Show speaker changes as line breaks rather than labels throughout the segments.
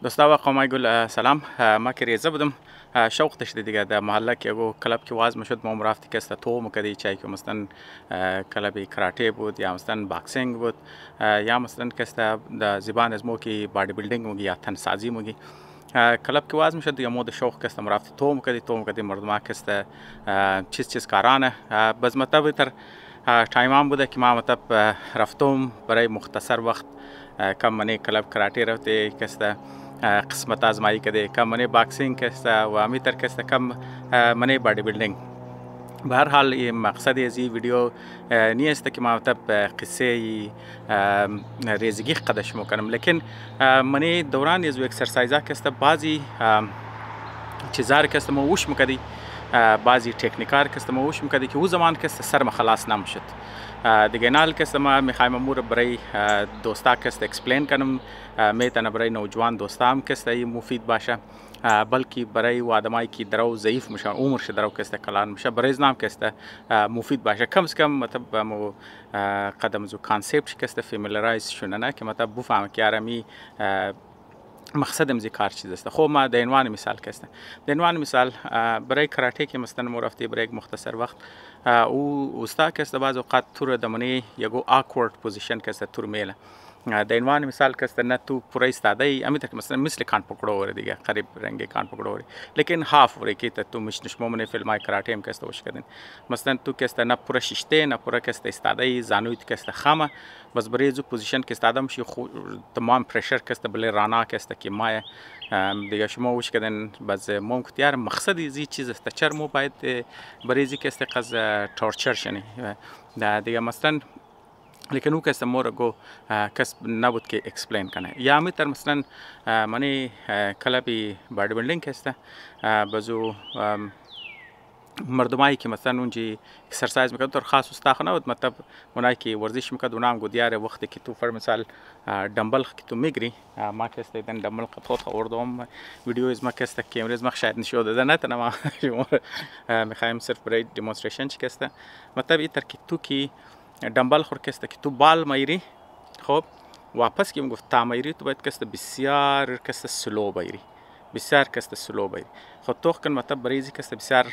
دوستا و قومای گل سلام. ما که ریزه بودم شوق داشته دیگه در محله که اگه کلب که واز میشد ما رفتی که است تو مکدی چای که مثلا کلب کراته بود یا مثلا باکسینگ بود یا مثلا که است در زبان از مو که بادی بیلدینگ موگی یا تن سازی موگی کلب که واز میشد یا مود شوق که است ما رفتی تو مکدی مردم که است چیز کارانه باز مطلب تر تایم هم بوده که ما مطلب رفتم برای مختصر وقت کم منی کلب کراته رفته که است قسمت آزمایی کده کم منی باکسینگ کسته و امیتر کسته کم منی بادی بیلدینگ. به هر حال این مقصد از این ویدیو نیست که ما مطلب قصه ریزگی قدش میکنم، لیکن منی دوران از اکسرسایزا کسته بعضی چیزا کسته ما وش میکدی، بعضی تکنیکار کسته ما وش میکدی که او زمان کسته سر ما خلاص نمیشد. دیگه نال کسته ما میخوایم امور برای دوستا کسته اکسپلین کنم، میتونه برای نوجوان دوستا هم کسته این مفید باشه، بلکه برای آدمایی که درو ضعیف میشن عمرش درو کسته کلان میشه برای زنام کسته مفید باشه. کم از کم مطلب مو قدم زو کانسپت کسته فامیلیارایز شدن که مطلب بفهم که آرامی مقصدم زی کار چیز است. خب ما در عنوان مثال کسته در عنوان مثال برای کراته که مثلا ما رفتی برای یک مختصر وقت او استا کسته بعض اوقات تور دمنی یگو آکورد پوزیشن کسته تور میله در عنوان مثال کسته نه تو پورا استاده ای امی تک مثلا مثل کان پکڑو وره دیگه قریب رنگ کان پکڑو وره لیکن هاف وره که تو مش نشمو من فیلم کراته ام کسته وش کردن مثلا تو کسته نه پورا ششته نه پورا کسته استاده ای زانویت کسته خامه بس برای جو پوزیشن که استاده مشی تمام پرشر کسته بله رانا کسته که مایه دیگه شما وش کردن باز ممکن تیار مقصد زی چیز است چر مو باید برای زی کسته قز تورچر شنی دیگه مثلا لیکن او کس مور گو کس نبود که اکسپلین کنه یا میتر مثلا منی کلبی بادی بیلدینگ کسته بازو مردمایی که مثلا اونجی اکسرسایز میکنن تو خاص استخوان نبود مطلب اونایی که ورزش میکنن اونام گو دیاره وقتی که تو فر مثال دمبل که تو میگری ما کسته دن دمبل خود خوردم ویدیو از ما کسته کیمره از ما شاید نشود داده نه تنها ما شما میخوایم صرف برای دیمونستریشن چی کسته مطلب ایتر که تو کی دمبل خور کسته که تو بال میری خب واپس که میگفت تا میری تو باید کسته بسیار کسته سلو بیری بسیار کسته سلو بیری خود تو کن مطلب بریزی کسته بسیار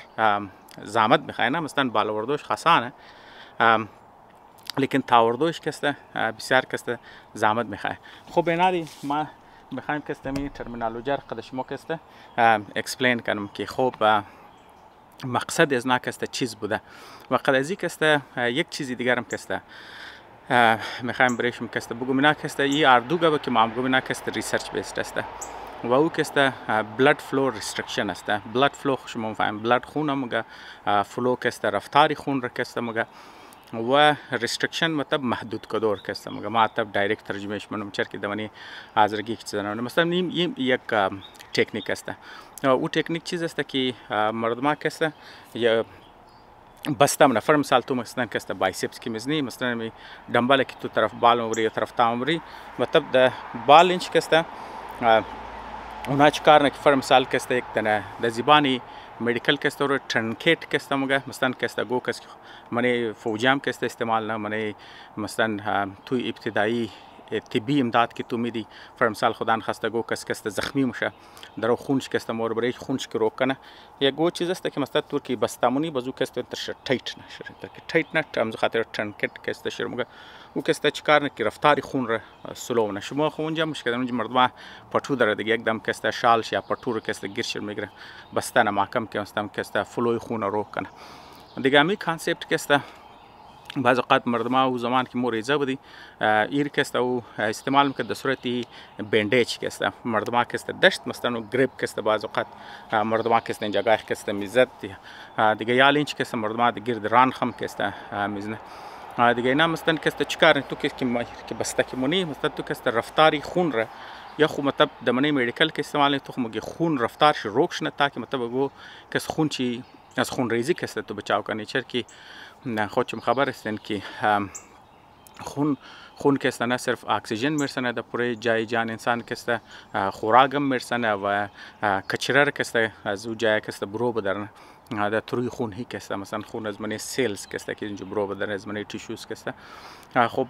زحمت میخواه نه مثلا بالا وردوش خسانه لیکن تاوردوش کسته بسیار کسته زحمت میخواه. خب ایناری ما میخوایم کسته می ترمینالوجی قدش ما کسته اکسپلین کنم که خب مقصد از ناکسته چیز بوده و قد ازی کسته یک چیزی دیگرم کسته میخوایم برایشم کسته بگم اینا کسته این اردوگه با که ما هم گم اینا کسته ریسرچ بیست است و او کسته بلد فلو ریسترکشن است. بلد فلو شما فهم بلد خون مگه فلو کسته رفتاری خون را کسته مگه و ریسترکشن مطلب محدود کدور کسته مگه ما مطلب دایرکت ترجمهش منم چر که دمانی حاضرگی چیزا مثلا این یک تکنیک است. او تکنیک چیز است که مردم کسته یا بسته من فرم مثال تو مثلا کسته بایسپس کی مزنی مثلا می دمبل که تو طرف بال مبری یا طرف تام مبری مطلب د بال انچ کسته اونا چکار نه که فرم مثال کسته یک تنه د زبانی میډیکل کسته رو ټرنکیټ کسته مگه مثلا کسته گو کس منی فوجام کسته استعمال نه منی مثلا تو ابتدایی طبی امداد که تو میدی فرم مثال خدان خسته گو کس زخمی میشه درو خونش کسته مور برای خونش که روکنه یک گو چیز است که مثلا ترکی بستامونی بازو کسته ترش تایت نشه که تایت نه تام خاطر ټرنکیټ کسته شرمگه او کسته چیکار نه که رفتاری خون را سلو نه شما خونجا مشکل اونجا مردم پټو داره دیگه एकदम کسته شالش یا پټو رو کسته گیرشر میگره بستانه محکم که مثلا کسته فلوی خون رو کنه دیگه می کانسپت کسته بعض اوقات مردم او زمان که موریزه بودی ایر کسته او استعمال میکرد در صورتی بندیج کسته مردم کسته دشت مثلا گریب کسته بعض اوقات مردم کسته اینجا گاه کسته میزد دیگه یا لینچ کسته مردم دی گرد ران خم کسته میزنه دیگه اینا مثلا کسته چیکار تو که بسته که مونی مثلا تو کسته رفتاری خون را یا خو مطلب دمنی میډیکل که استعمال تو خو خون رفتارش روکش نه تا که مطلب گو کس خون چی از خون ریزی کسته تو بچاو کنی چر که خودشم خبر هستین که خون کسته نه صرف اکسیژن میرسنه در پوره جای جان انسان کسته خوراکم میرسنه و کچره کسته از او جای کسته برو بدرنه در تروی خون هی کسته مثلا خون از منی سیلز کسته که اینجا برو بدرنه از منی تیشوز کسته خب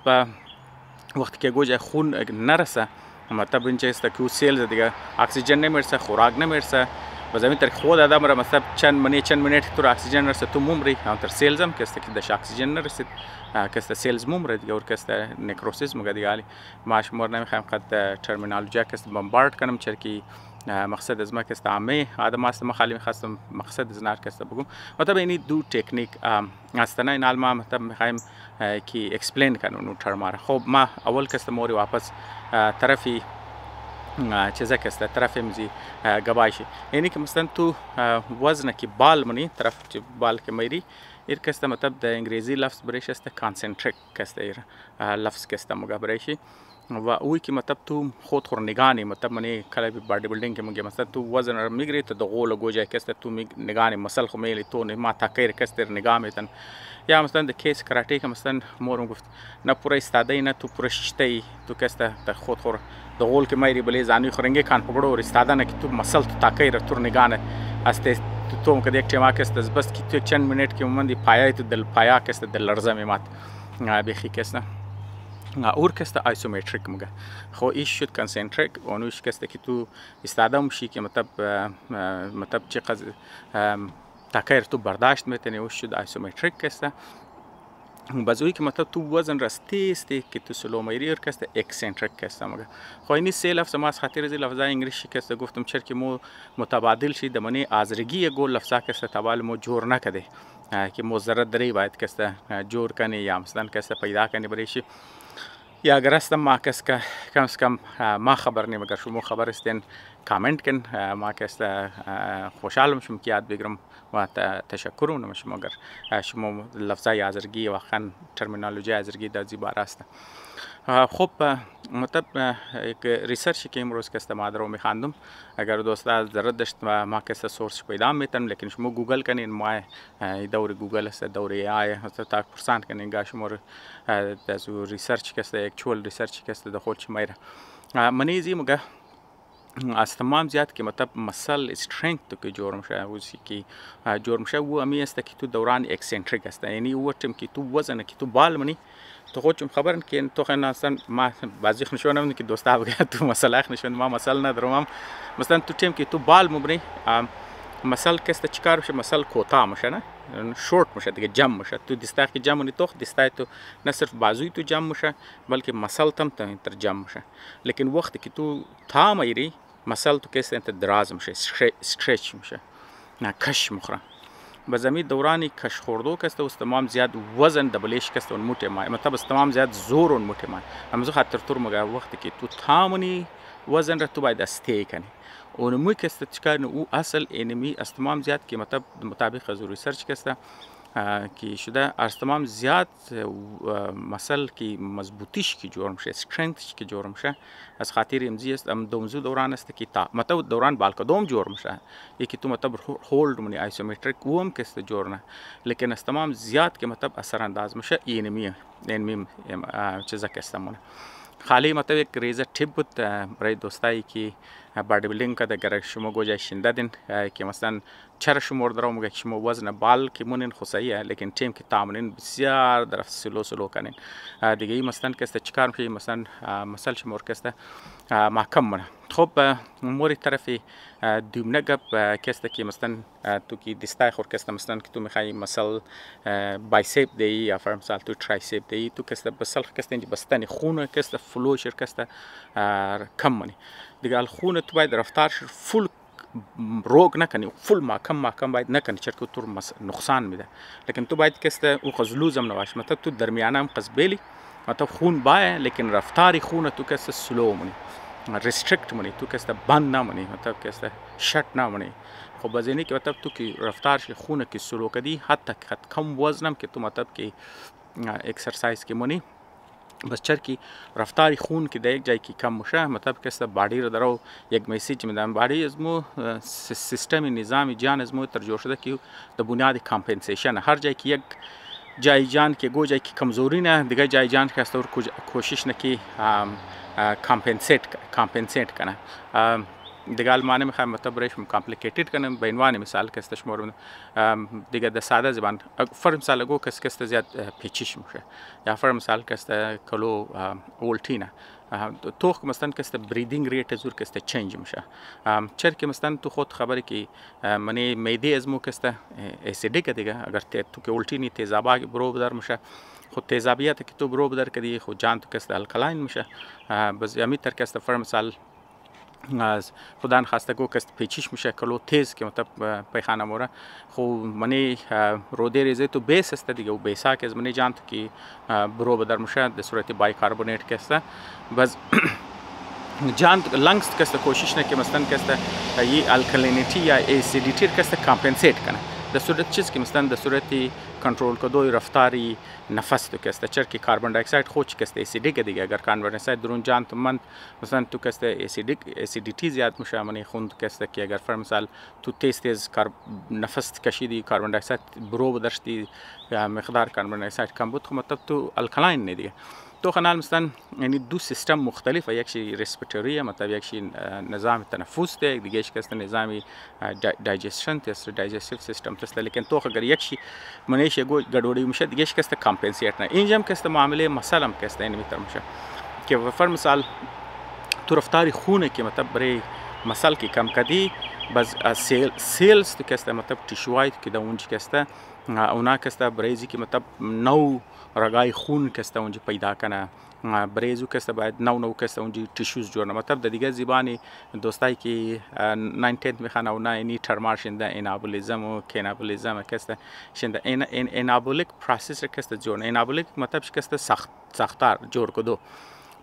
وقتی که گوجه خون نرسه مطلب اینجا است که سیلز دیگه اکسیژن نمیرسه، خوراک نمیرسه. و زمین تر خود آدم را مثلا چند منیت تو اکسیژن نرسه تو ممری، همونطور سیلز هم که است که دش اکسیژن نرسید که است سیلز ممره دیگه، اور که است نکروسیس مگه دیگه. حالی ما شمار نمیخوایم قد ترمینالوژی که است بمبارد کنم، چرکی مقصد از ما که است عامه آدم است، ما خالی میخواستم مقصد از نار که است بگم. مطلب اینی دو تکنیک است نه، این علما مطلب میخوایم که اکسپلین کنم اون ترما را. خب ما اول که است موری واپس طرفی چیزا که است طرف امزی گبایشی، یعنی که مثلا تو وزن که بال منی طرف بال که میری ایر که است مطلب در انگلیسی لفظ برایش است کانسنتریک که است ایر لفظ که است مگه برایشی. و اوی که مطلب تو خود خور نگانی مطلب منی کلا بادی بیلدینگ که مگه مثلا تو وزن را میگیری تو دغول گوجه که است تو نگانی مسل خو میلی تو ما تاکیر که است نگاه میتن. یا مثلا د کیس کراټه که مثلا مورم گفت نه پوره استاده نه تو پوره شته تو که است تا خود خور دغول که میری بلی زانی خورنگی کان پگړو استاده نه که تو مسل تو تاکیر تو نگانه است تو که یک چما که است بس که تو چند منټ کې من دی پایا ته دل پایا که است دل لرزه میمات بخی که است اور که است آیسومتریک مگه. خو ایش شد کنسنتریک اونوش که است که تو استاده مشی که مطلب چقدر تاکیر تو برداشت میتونی، اوش شد آیسومتریک که است. بازوی که مطلب تو وزن راستی که تو سلو میری که است اکسنتریک که است مگه. خو اینی سه لفظ ما از خاطر از لفظای انگلیسی که است گفتم چرا که مو متبادل شي د منی آزرگی گل لفظا که است تبال مو جور نکده که مو ضرورت داری باید که است جور کنی یا مثلا که است پیدا کنی بریشی. یا اگر است ما کس که کم از کم ما خبر نیم، اگر شما خبر استین کامنت کن، ما که است خوشحال میشم که یاد بگیرم و تشکر میکنم شما اگر شما لفظای آزرگی واقعا ترمینالوژی آزرگی در زیبا است. خب مطلب یک ریسرچی که امروز که است ما رو میخواندم، اگر دوستا ضرورت داشت ما که است سورس پیدا میتونم، لیکن شما گوگل کنین ما دور گوگل است دور ای آی است تا پرسان کنین گاش شما از ریسرچ که است اکچوال ریسرچ که است دخول چه میره منیزی مگه از تمام زیاد که مطلب مسل استرنگت تو که جور میشه و که جور میشه و امی است که تو دوران اکسنتریک است، یعنی و تیم که تو وزن که تو بال منی تو خودم خبرن که تو خیلی اصلا ما بعضی نشون نمیدونم که دوستا بگه تو مسئله نشون ما مسئله ندارم. مثلا تو تیم که تو بال مبری مسئله که است چیکار میشه، مسئله کوتاه میشه نه شورت میشه دیگه، جمع میشه تو دستا که جمع تو دستا تو نه صرف بازوی تو جمع میشه بلکه مسئله تم تر جمع میشه. لیکن وقتی که تو تا میری مسئله تو که است دراز میشه، استرچ میشه نه کش مخره. به زمین دورانی کش خوردو که است و تمام زیاد وزن دبلیش که است اون موته مای مطلب تمام زیاد زور اون موته مای همزو خاطر تور مگه وقتی که تو تامنی وزن را تو باید استی کنی اون موی که است چکار او اصل انمی است تمام زیاد که مطلب مطابق از ریسرچ که است که شده از تمام زیاد مسئله که مضبوطیش که جور میشه، استرنگتش که جور میشه از خاطر امزی است ام دومزو دوران است که تا مطلب دوران بالکدوم جور میشه یکی تو مطلب هولد منی آیسومتریک ووم که است جور نه، لیکن از تمام زیاد که مطلب اثر انداز میشه اینمی چیزا که استمونه. خالی مطلب یک ریزه ټیپ بود برای دوستایی که بادی بیلدینگ کده اگر شما گوجه شنده دین که مثلا چرا شما درو مگه شما وزن بال که مونین خصاییه لیکن تیم که تامنین بسیار در سلو کنین دیگه ای مثلا که است چیکار میشه مثلا شما که است محکم منه. خب موری طرفی دومنه گپ که است که مثلا تو که دستای خور که است مثلا که تو میخوای مثلا بایسپ دی یا فرمسال تو ترایسپ دی تو که است بسل که است بستنی خونه که است فلوشر که است کم منی دیگه خونه تو باید رفتارش فول روگ نکنی، فول محکم باید نکنی چرا که تو نقصان میده. لیکن تو باید که است او قزلوزم نباشه، مطلب تو درمیانه هم قزبیلی مطلب خون بایه لیکن رفتاری خونه تو که است سلو منی، ریستریکت منی، تو که است بند نمونی، مطلب که است شت نمونی. خب از اینی که مطلب تو که رفتارش خونه که سلو کدی حتی کم وزنم که تو مطلب که اکسرسایز که منی بس چرکی رفتاری خون که در یک جایی که کم میشه مطلب که است باڈی رو درو یک میسیج میدن باڈی از مو سیستم نظام جان از مو تر جوړ شده که د بنیاد کامپنسیشن هر جایی که یک جای جان که گو جایی که کمزوری نه دیگه جای جان که است اور کوشش نکی کامپنسیت کنه دیگه المانه میخوایم مطلب برایش کامپلیکیتد کنم به عنوان مثال که استش مورد دیگه در ساده زبان فرض مثال گو کس که است زیاد پیچیش میشه یا فرض مثال که است کلو اولتینه تو مثلا که بریدینگ ریت زور که چنج میشه چرا که مثلا تو خود خبری که منی معده از مو که اسیدیک دیگه اگر تو که التی نی تیزابی برو بدر میشه خود تیزابیت که تو برو بدر کدی خود جان تو که الکلاین میشه بس یمی تر که فرم مثال از خودان خواسته گو که پیچیش میشه کلو تیز که مطلب پیخانه موره خو منی روده ریزه تو بیس است دیگه و بیسا که از منی جان تو که برو بدر میشه در صورت بایکاربونیت که است بس جان لنگس که کوشش نکنه مثلا که یه الکلینیتی یا اسیدیتی که کامپنسیت کنه در صورت چیز که مثلا در صورت کنترل کدوی رفتاری نفس تو که چرا که کاربن دی اکساید خود که اسیدیک دیگه اگر کاربن دی اکساید درون جان تو من مثلا تو که اسیدیتی زیاد میشه من خون که اگر فر مثال تو تیز نفس کشیدی کاربن دی اکساید برو بدرشتی مقدار کاربن دی اکساید کم بود خب مطلب تو الکلاین نه دیگه تو خنال مثلا یعنی دو سیستم مختلفه یکشی ریسپیتوری مطلب یکشی نظام تنفس ده دیگهش که نظامی دایجستشن است دایجستیو سیستم است لیکن تو اگر یکشی منیش گو گډوډي میشه دیگهش که کامپنسیت نه اینجام که معامله مسئله که این میتر میشه که فر مثال تو رفتاری خونه که مطلب برای مثال که کم کدی بس سیلز تو که مطلب تیشوایت که اونجا که اونا که برایزی که مطلب نو رگای خون که اونجا پیدا کنه بریزو که باید نو که اونجا تیشوز جوړ مطلب د دیگه زبانی دوستای که 19 میخوان اونا اینی ترمار شنده انابولیزم و کینابولیزم که شنده انابولیک پروسس که جوړ انابولیک مطلب که سختار جوړ کدو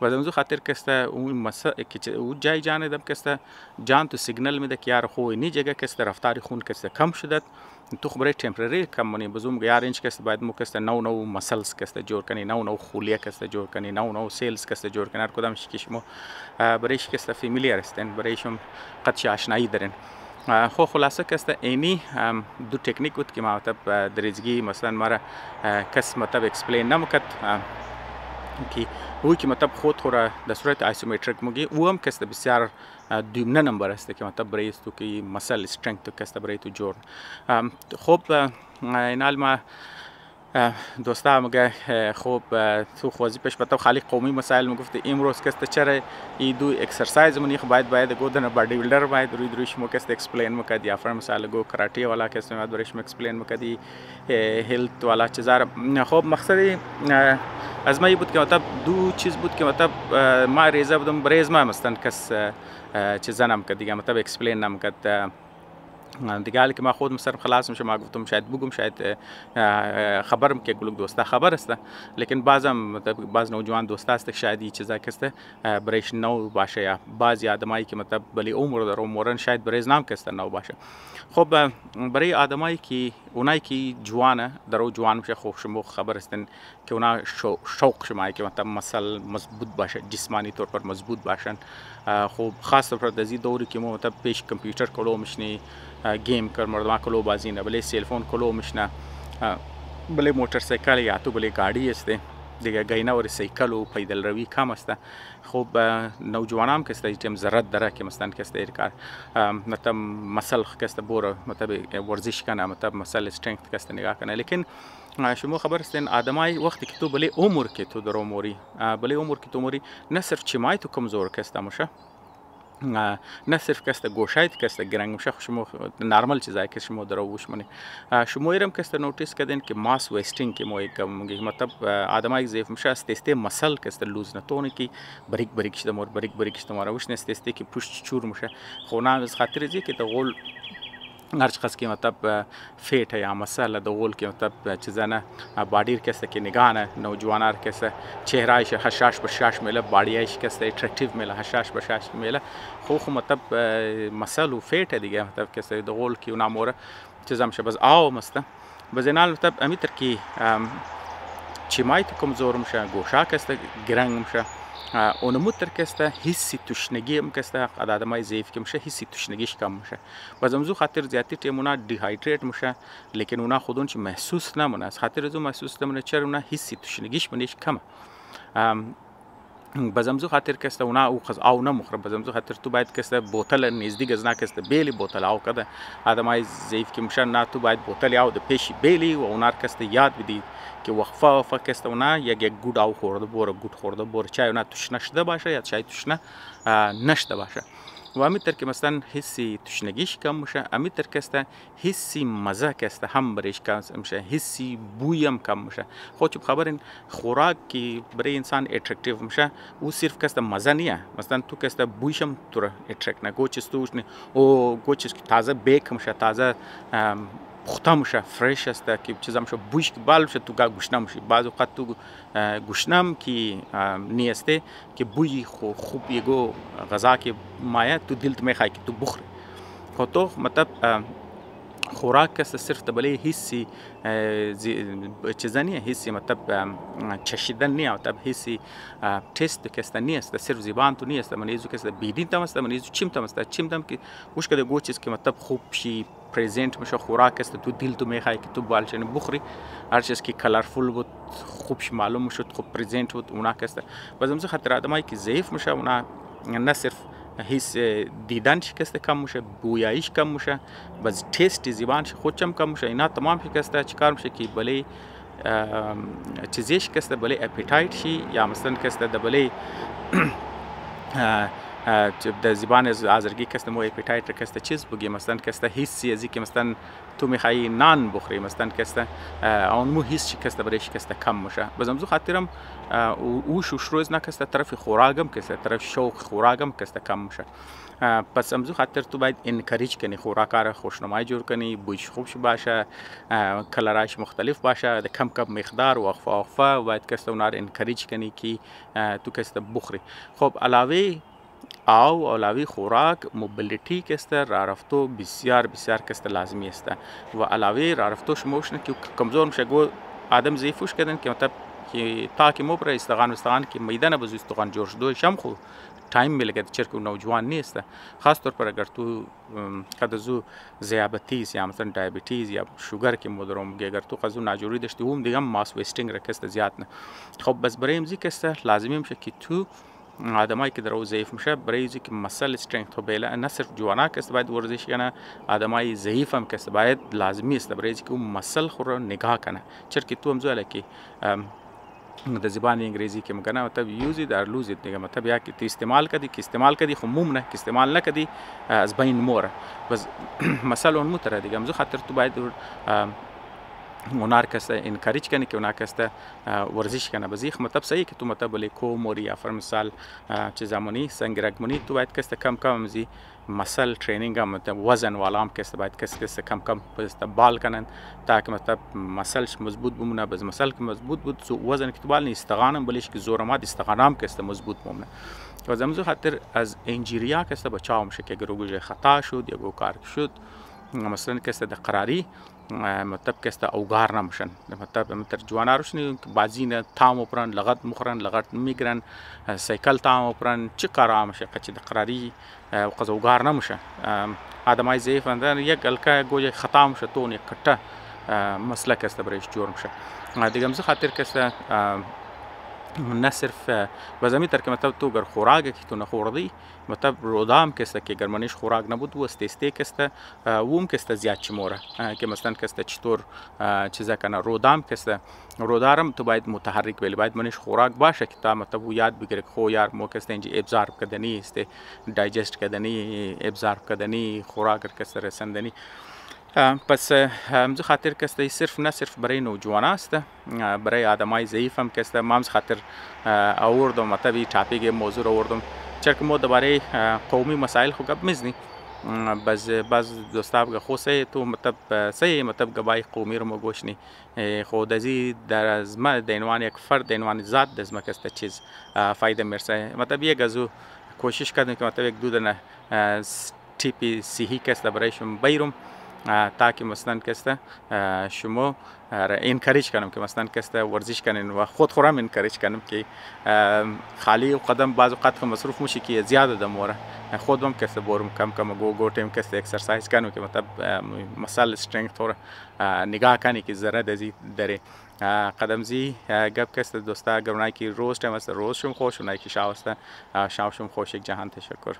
و از خاطر که اون مسئله که او جای جان دم که جان تو سیگنال میده که یار خو اینی جگه که رفتاری خون که کم شده تو خبره تمپرری کم منی بزوم یار اینچ که باید مو که نو مسلز که جوړ کنی نو خولیه که جوړ کنی نو سیلز که جوړ کنی هر کدام شکیش مو برایش که فامیلیار استن برایشم قد آشنایی دارن خو خلاصه که اینی دو تکنیک بود که مطلب دریزگی مثلا مرا کس مطلب اکسپلین نمکد که وی که مطلب خود را در صورت آیسومتریک موگی او هم که بسیار دومنه نمبر است که مطلب برای تو که مسل استرنگ تو که برای تو جور خوب این حال ما دوستا مگه خوب تو خوازی پیش بتاو خالی قومی مسائل میگفته امروز که چرا این دو اکسرسایز منی باید گودن بادی بیلدر باید رویش مو که اکسپلین میکردی یا فرم مثلا گو کراتی والا که باید برایش اکسپلین میکردی هیلت والا چیزا خوب مقصدی از ما بود که مطلب دو چیز بود که مطلب ما ریزه بودم بریز ما مثلا کس چیزا نمیکرد دیگه مطلب اکسپلین نمیکرد دیگه حالی که ما خود مثلا خلاص میشه ما گفتم شاید بگم شاید خبرم که گلوک دوستا خبر است لیکن بعض نوجوان دوستا است شاید این چیزا که برایش نو باشه یا بعضی آدمایی که مطلب بلی عمر در عمرن شاید برایش نام که نو باشه خب برای آدمایی که اونایی که جوانه درو جوان میشه خوب شما خبر استن که اونا شوق شما که مطلب مسل مضبوط باشه جسمانی طور پر مضبوط باشن خوب خاص طور پر دزی دوری که مطلب پیش کامپیوتر کلو مشنی گیم کر مردم کلو بازی نه بله سیلفون کلو مشنه بله موتورسیکل یا تو بله گاڑی است دیگه گاینا ور سیکل و پیدل روی کم است خوب نوجوانام که استیم ضرورت داره که مثلا که است کار مطلب مسل که است بور مطلب ورزش کنه مطلب مسل استرنگت که است نگاه کنه لیکن شما خبر استین آدمای وقتی که تو بله عمر که تو در عمری بله عمر که تو عمری نه صرف چمای تو کمزور که است مشه نه صرف که گوشایت که گرنگ میشه شما نرمال چیزایی که شما دروش منی شما ایرم که نوتیس کردین که ماس ویستینگ که موی مطلب آدمای ضعیف میشه است مسل که لوز نتونه کی بریک شده مور بریک شده مور وش نست که پشت چور میشه خو نه از خاطر زی که دغول هرچ قص که مطلب فیت یا مسئله دغول که مطلب چیزانه بادیر کسته که نگانه نوجوانار کسته چهرهایش هشاش بشاش میله بادیایش کسته اترکتیو میله هشاش بشاش میله خو مطلب مسئله فیت دیگه مطلب کسته دغول که اونا موره چیزام شه بس آو مسته بزنال مطلب امیتر که چیمای تو کمزور میشه گوشا کسته گرنگ میشه اونموتر که حسی تشنگی هم که آدمای ضعیف که میشه حسی تشنگیش کم میشه و زمزو خاطر زیادی تیمونا دیهایدریت میشه لیکن اونا خودون چی محسوس نمونه از خاطر زو محسوس نمونه چرا اونا حسی تشنگیش منیش کمه بزمزو خاطر کسته اونا او خز او نمخره بزمزو خاطر تو باید کسته بوتل نزدیک از نا کسته بیلی بوتل او کده آدمای ضعیف که میشن نه تو باید بوتل او د پیشی بیلی و اونا کسته یاد بدید که وقفه کسته اونا یک گود او خورده گود خورده بور چای اونا توش نشده باشه یا چای توش نشده باشه و امیتر که مثلا حسی تشنگیش کم میشه امیتر کسته حسی مزه کسته هم برایش کم میشه حسی بویم کم میشه خود چون خبرین خوراک که برای انسان اترکتیو میشه او صرف کسته مزه نیه مثلا تو کسته بویشم تو را اترکت نه گوچس توش نه او گوچس که تازه بیک میشه تازه پخته میشه فرش است که چیزا میشه بویش که بال میشه تو گوشنه میشه بعض اوقات تو گوشنم که نیسته که بوی خوب یگو غذا که مایه تو دلت میخوای که تو بخوری خود تو مطلب خوراک کس صرف تبلی حسی چیزا نیه حسی مطلب چشیدن نیه مطلب حسی تست کس نیست صرف زبان تو نیست من ایزو کس بیدین تام است من ایزو چیم تام است چیم تام که وش کده گو چیز که مطلب خوب شی پریزنت میشه خوراک است تو دل تو میخوای که تو بالشن بخوری هر چیز که کلرفول بود خوبش معلوم شد خوب پریزنت بود اونا کس بازم خاطر آدمایی که ضعیف میشه اونا نه صرف حس دیدن شکسته کم میشه بویاییش کم میشه باز تست زبانش خودشم کم میشه اینا تمام شکسته چیکار میشه که بله چیزی شکسته بله اپیتایت شی یا مثلا کسته بله د زبان آذرگی کسته مو اپیتایت کسته چیز بگی مثلا کسته حسی ازی که مثلا تو میخوای نان بخوری مثلا کسته اون مو حس کسته برایش کسته کم میشه بازم خاطرم او شوشروز نکسته طرف خوراکم کسته طرف شوق خوراکم کسته کم میشه پس امزو خاطر تو باید انکریج کنی خوراک را خوشنمای جور کنی بویش خوبش باشه کلراش مختلف باشه د کم کم مقدار وقفه باید کسته اونا را انکریج کنی که تو کسته بخوری خب علاوه او علاوه خوراک موبیلیتی کسته راه رفتو بسیار کسته لازمی است و علاوه راه رفتو شموشنه که کمزور میشه گو آدم ضعیفوش کردن که مطلب که تا که مو برای استغان که میدان بزو استغان جور شده شم خو تایم میلگه چرک نوجوان نیست خاص طور پر اگر تو قدزو دیابتیز یا مثلا دیابتیز یا شوگر که مدرم اگر تو قزو ناجوری داشتی هم دیگه ماس ویستینگ رکست زیاد نه خب بس برای امزی کسته لازمی میشه که تو آدمایی که در ضعیف میشه برای که مسل استرنگت بیله نه صرف جوانا کس باید ورزش کنه آدمای ضعیف هم کس باید لازمی است برای که اون مسل خور نگاه کنه چرا تو هم زوله که د زبان انگریزی که مگنه مطلب یوزی در لوزید دیگه مطلب یا که استعمال کدی خو ممنه که استعمال نکدی از بین موره بس مسل اون متره دیگه مزو خاطر تو باید اونار کسته انکریج کنی که اونا کسته ورزش کنه بزیخ مطلب صحیح که تو مطلب لیکو موری یا فرمثال چه زمانی سنگرگمونی تو باید کسته کم مزی مسل ترینینگ هم مطلب وزن والام کسته باید کسته کم استقبال کنن تا که مطلب مسلش مضبوط بمونه بز مسل که مضبوط بود وزن که تو بال استقانم بلیش که زورمات استقانم کسته مضبوط بمونه و زمزو خاطر از انجیریا کسته بچاو میشه که گروگوش خطا شد یا گو کار شد مثلا کسته د قراری مطلب کسته اوگار نمشن مطلب متر جوانا روشنی بازی تام پرن لغت مخرن لغت میگرن سایکل تام پرن چی کار میشه که د قراری قز اوگار نمشه آدمای ضعیف اندر یک الکا گوی خطا میشه تو یک کټه مسئله کسته برایش جور میشه دیگه مزه خاطر کسته نه صرف بزمی تر که مطلب تو گر خوراک که تو نخوردی مطلب رودام کسته که گر منش خوراک نبود و استسته کسته ووم کسته زیاد چموره که مثلا کسته چطور چیزا کنه رودام کسته رودارم تو باید متحرک ولی باید منش خوراک باشه که تا مطلب یاد بگیره خو یار مو کسته اینجا ابزار کردنی است دایجست کردنی ابزار کردنی خوراک کسته رسندنی پس همز خاطر کسته صرف نه صرف برای نوجوان است برای آدمای ضعیف هم کسته مامز خاطر آوردم مطلبی ټاپیک موضوع آوردم چرا که ما درباره قومی مسائل خو گپ میزنی باز دوستا بگه خو سه تو مطلب سه مطلب گبای قومی رو مگوشنی خود ازی در از ما دینوان یک فرد دینوان ذات دزما کسته چیز فایده مرسه مطلب یک ازو کوشش کردم که مطلب یک دودن تیپی صحی کسته برایشون بیرم تا که مثلا کسته شما انکریج کنم که مثلا کسته ورزش کنین و خود خورم انکریج کنم که خالی قدم بعض اوقات مصروف میشه که زیاده دموره خودم کسته برم کم گو تیم کسته اکسرسایز کنم که مطلب مسل استرنگت رو نگاه کنی که ذره دزی داره قدمزی گپ کست دوستا گرونایی که روز تیم است روز شم خوش اونایی که شاو است شاو شم خوش یک جهان تشکر